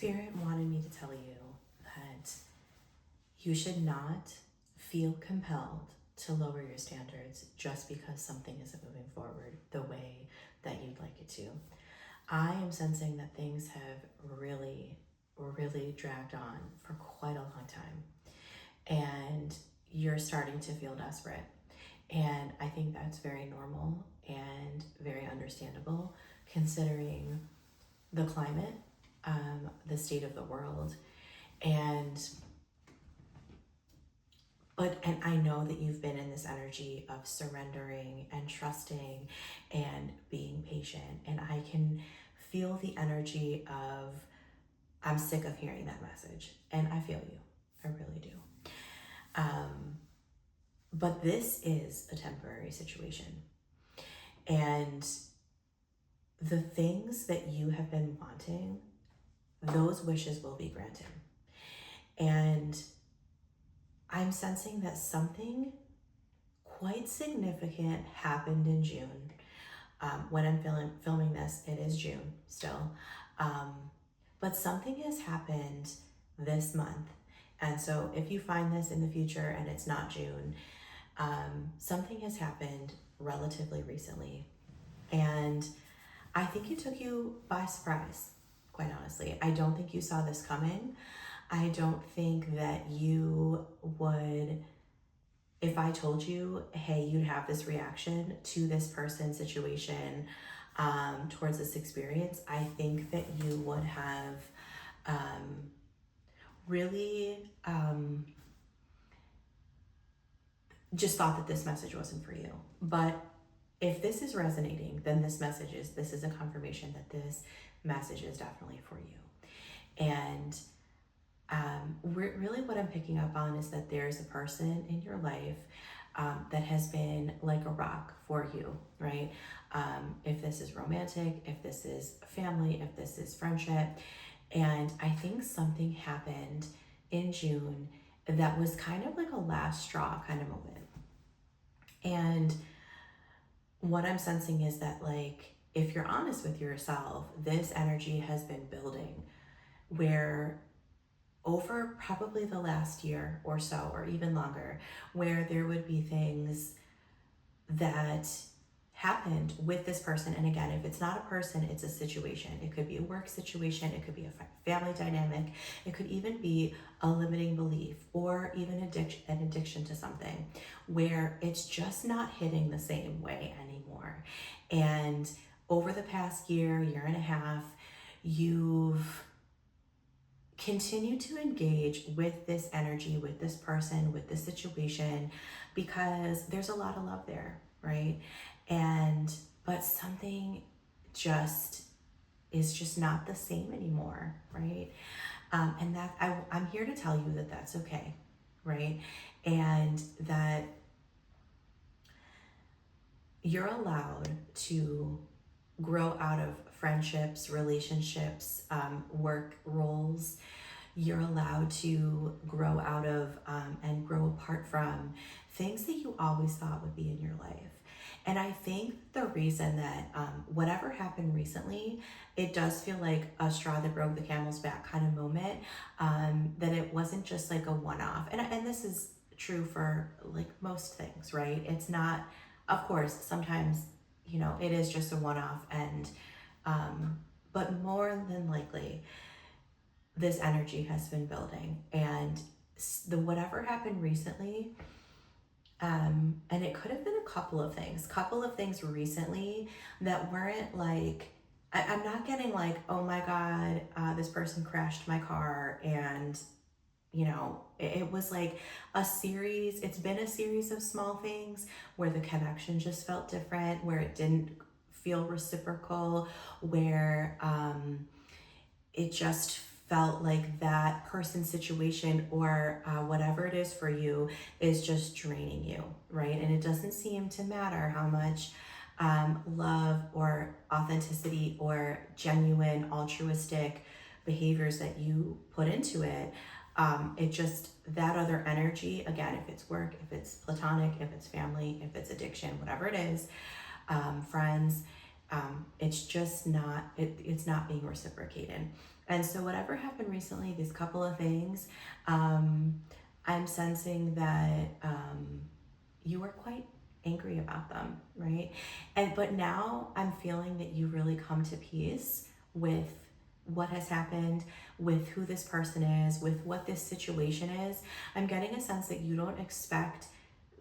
Spirit wanted me to tell you that you should not feel compelled to lower your standards just because something isn't moving forward the way that you'd like it to. I am sensing that things have really, really dragged on for quite a long time. And you're starting to feel desperate. And I think that's very normal and very understandable considering the climate, the state of the world. And I know that you've been in this energy of surrendering and trusting and being patient. And I can feel the energy of, I'm sick of hearing that message. And I feel you. I really do. But this is a temporary situation. And the things that you have been wanting, those wishes will be granted. And I'm sensing that something quite significant happened in June. When I'm filming this, it is June still. But something has happened this month. And so if you find this in the future and it's not June, something has happened relatively recently. And I think it took you by surprise, quite honestly. I don't think you saw this coming. I don't think that you would, if I told you, hey, you'd have this reaction to this person's situation, towards this experience, I think that you would have really just thought that this message wasn't for you. But if this is resonating, then this is a confirmation that this message is definitely for you. And really what I'm picking up on is that there's a person in your life that has been like a rock for you, right? If this is romantic, if this is family, if this is friendship. And I think something happened in June that was kind of like a last straw kind of moment. And what I'm sensing is that, like, if you're honest with yourself, this energy has been building where over probably the last year or so, or even longer, where there would be things that happened with this person. And again, if it's not a person, it's a situation. It could be a work situation, it could be a family dynamic, it could even be a limiting belief or even an addiction to something where it's just not hitting the same way anymore. And over the past year and a half, you've continued to engage with this energy, with this person, with this situation, because there's a lot of love there, right? But something is just not the same anymore, right? And that I'm here to tell you that that's okay, right? And that you're allowed to grow out of friendships, relationships, work roles. You're allowed to grow out of and grow apart from things that you always thought would be in your life. And I think the reason that whatever happened recently, it does feel like a straw that broke the camel's back kind of moment, that it wasn't just like a one-off. And this is true for like most things, right? It's not, of course, sometimes, it is just a one-off, and but more than likely, this energy has been building, and whatever happened recently, and it could have been a couple of things recently that weren't like, I'm not getting like, oh my God, this person crashed my car, and it was like it's been a series of small things where the connection just felt different, where it didn't feel reciprocal, where it just felt like that person's situation or whatever it is for you is just draining you, right? And it doesn't seem to matter how much love or authenticity or genuine altruistic behaviors that you put into it. It just, that other energy, again, if it's work, if it's platonic, if it's family, if it's addiction, whatever it is, friends, It's just not, it's not being reciprocated. And so whatever happened recently, these couple of things, I'm sensing that you were quite angry about them, right? But now I'm feeling that you really come to peace with what has happened, with who this person is, with what this situation is. I'm getting a sense that you don't expect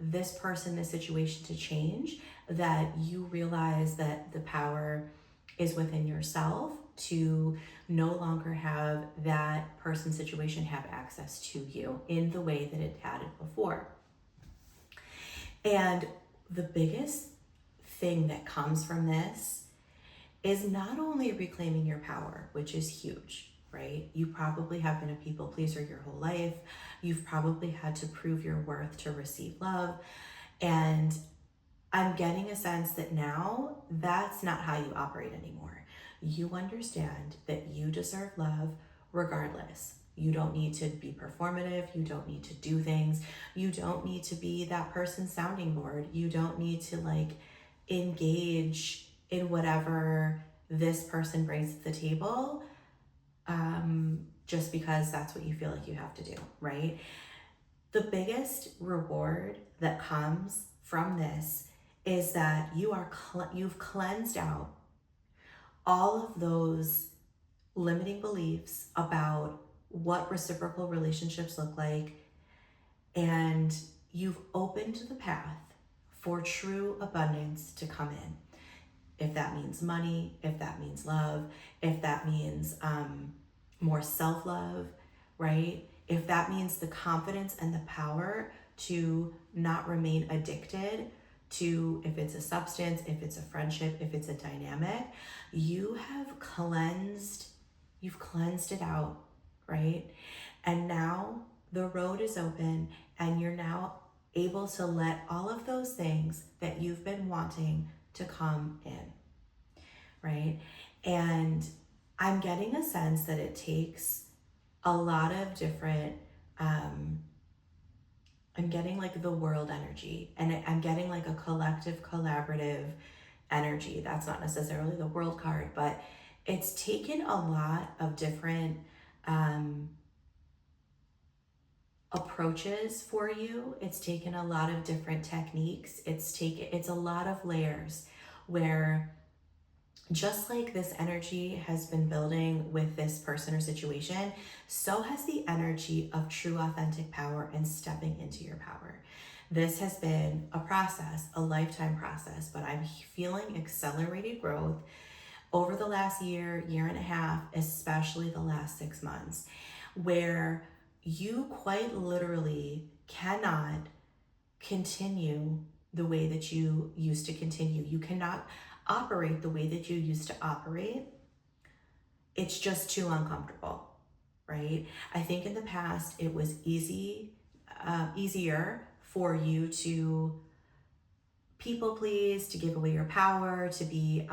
this person, this situation to change, that you realize that the power is within yourself to no longer have that person, situation have access to you in the way that it had it before. And the biggest thing that comes from this is not only reclaiming your power, which is huge, right? You probably have been a people pleaser your whole life. You've probably had to prove your worth to receive love. And I'm getting a sense that now that's not how you operate anymore. You understand that you deserve love regardless. You don't need to be performative. You don't need to do things. You don't need to be that person's sounding board. You don't need to like engage in whatever this person brings to the table just because that's what you feel like you have to do, right? The biggest reward that comes from this is that you've cleansed out all of those limiting beliefs about what reciprocal relationships look like, and you've opened the path for true abundance to come in. If that means money, if that means love, if that means more self-love, right? If that means the confidence and the power to not remain addicted to, if it's a substance, if it's a friendship, if it's a dynamic, you've cleansed it out, right? And now the road is open and you're now able to let all of those things that you've been wanting to come in, right? And I'm getting a sense that it takes a lot of different, I'm getting like the world energy, and I'm getting like a collective, collaborative energy. That's not necessarily the world card, but it's taken a lot of different approaches for you. It's taken a lot of different techniques. It's a lot of layers where, just like this energy has been building with this person or situation, so has the energy of true authentic power and stepping into your power. This has been a process, a lifetime process, but I'm feeling accelerated growth over the last year, year and a half, especially the last 6 months, where you quite literally cannot continue the way that you used to continue. You cannot operate the way that you used to operate. It's just too uncomfortable, right? I think in the past it was easier for you to people please, to give away your power, to be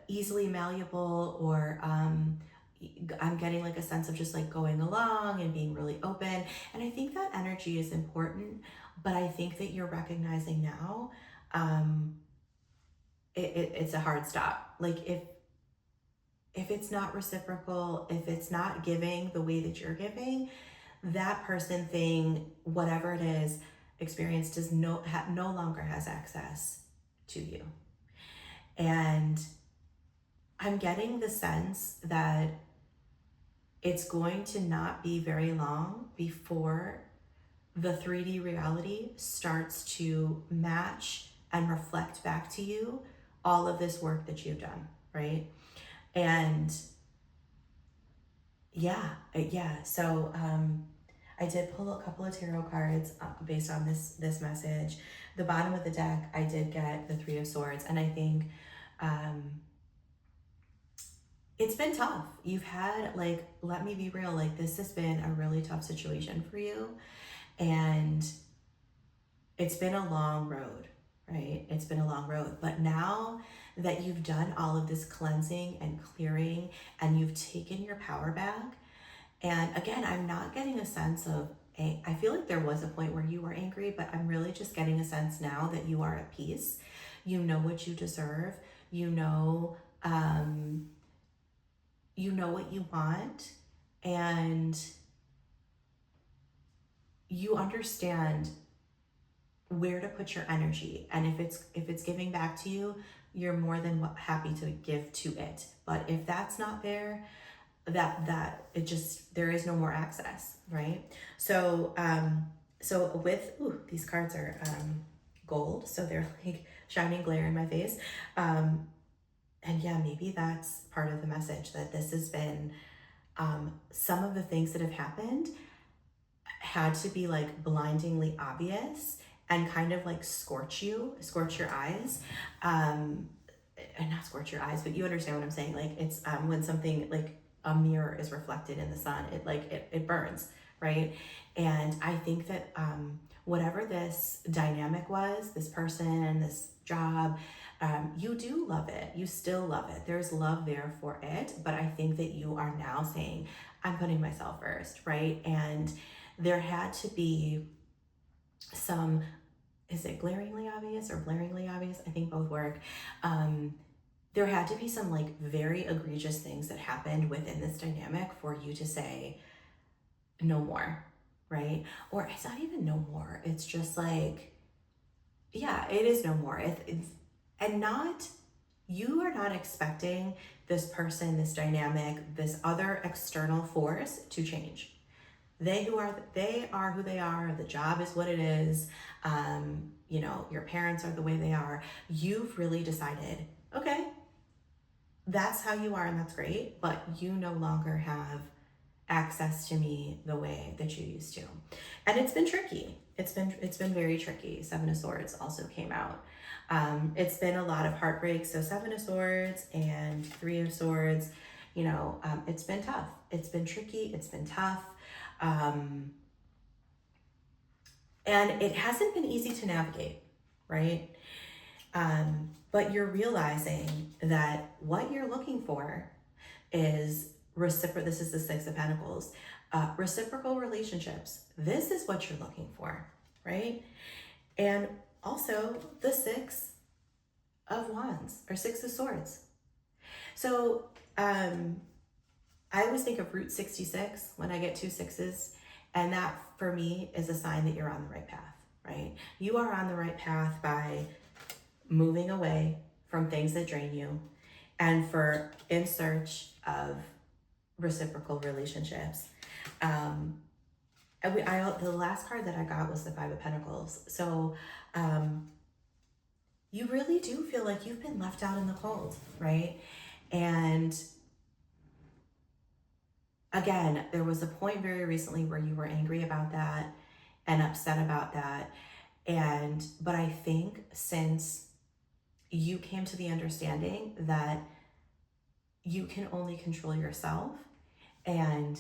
easily malleable, or I'm getting like a sense of just like going along and being really open. And I think that energy is important, but I think that you're recognizing now it's a hard stop. Like if it's not reciprocal, if it's not giving the way that you're giving, that person, thing, whatever it is, experience does no longer has access to you. And I'm getting the sense that it's going to not be very long before the 3D reality starts to match and reflect back to you all of this work that you've done, right? And yeah. So I did pull a couple of tarot cards based on this message. The bottom of the deck, I did get the 3 of Swords, and I think it's been tough. You've had, like, let me be real, like this has been a really tough situation for you, and it's been a long road, right? It's been a long road, but now that you've done all of this cleansing and clearing and you've taken your power back, and again, I'm not getting a sense of, I feel like there was a point where you were angry, but I'm really just getting a sense now that you are at peace. You know what you deserve. You know what you want, and you understand where to put your energy. And if it's giving back to you, you're more than happy to give to it. But if that's not there, that it just, there is no more access, right? So so with, ooh, these cards are gold, so they're like shining glare in my face. And yeah, maybe that's part of the message, that this has been some of the things that have happened had to be like blindingly obvious and kind of like scorch your eyes. And not scorch your eyes, but you understand what I'm saying. Like it's when something like a mirror is reflected in the sun, it burns, right? And I think that whatever this dynamic was, this person, this job, you do love it. You still love it. There's love there for it. But I think that you are now saying, I'm putting myself first, right? And there had to be some, is it glaringly obvious or blaringly obvious? I think both work. There had to be some like very egregious things that happened within this dynamic for you to say, no more, right? Or it's not even no more. It's just like, yeah, it is no more. And not, you are not expecting this person, this dynamic, this other external force to change. They are who they are. The job is what it is. You know, your parents are the way they are. You've really decided, okay, that's how you are, and that's great, but you no longer have access to me the way that you used to. And it's been tricky. It's been very tricky. Seven of Swords also came out. It's been a lot of heartbreak. So Seven of Swords and Three of Swords, you know, it's been tough. It's been tricky. It's been tough. And it hasn't been easy to navigate, right? But you're realizing that what you're looking for is reciprocal. This is the Six of Pentacles, reciprocal relationships. This is what you're looking for, right? And also the Six of Wands or Six of Swords. So I always think of Route 66 when I get two sixes, and that for me is a sign that you're on the right path, right? You are on the right path by moving away from things that drain you and for in search of reciprocal relationships. And the last card that I got was the Five of Pentacles. So you really do feel like you've been left out in the cold, right? And again, there was a point very recently where you were angry about that and upset about that. But I think since you came to the understanding that you can only control yourself, and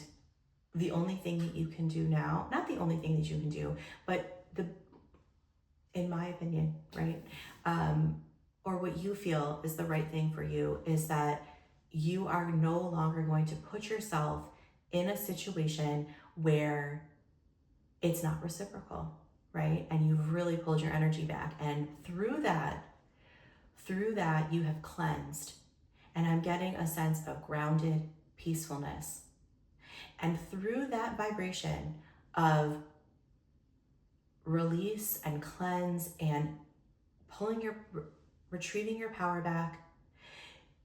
the only thing that you can do now, not the only thing that you can do, but in my opinion, right? Or what you feel is the right thing for you is that you are no longer going to put yourself in a situation where it's not reciprocal, right? And you've really pulled your energy back. And through that, you have cleansed. And I'm getting a sense of grounded peacefulness. And through that vibration of release and cleanse and retrieving your power back,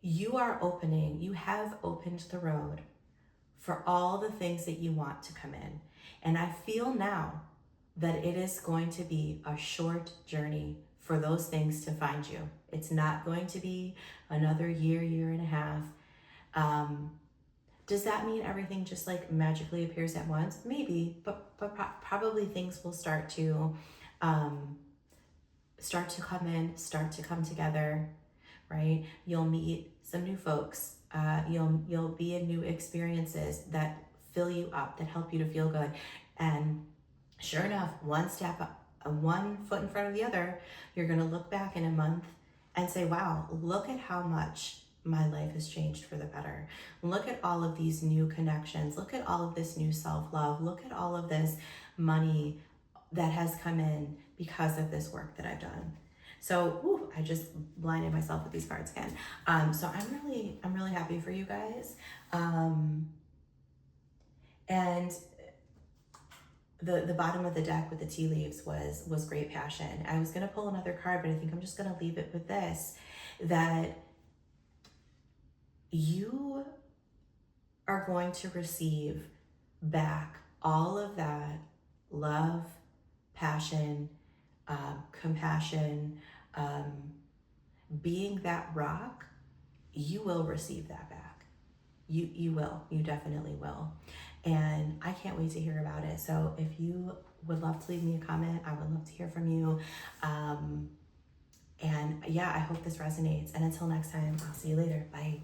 you have opened the road for all the things that you want to come in. And I feel now that it is going to be a short journey for those things to find you. It's not going to be another year and a half. Does that mean everything just like magically appears at once? Maybe, but probably things will start to come in, start to come together, right? You'll meet some new folks. You'll be in new experiences that fill you up, that help you to feel good. And sure enough, one foot in front of the other, you're gonna look back in a month and say, wow, look at how much my life has changed for the better. Look at all of these new connections. Look at all of this new self-love. Look at all of this money that has come in because of this work that I've done. So I just blinded myself with these cards again. So I'm really happy for you guys. And the bottom of the deck with the tea leaves was great passion. I was gonna pull another card, but I think I'm just gonna leave it with this, that you are going to receive back all of that love, passion, compassion, being that rock. You will receive that back. You will. You definitely will. And I can't wait to hear about it. So if you would love to leave me a comment, I would love to hear from you. And yeah, I hope this resonates. And until next time, I'll see you later. Bye.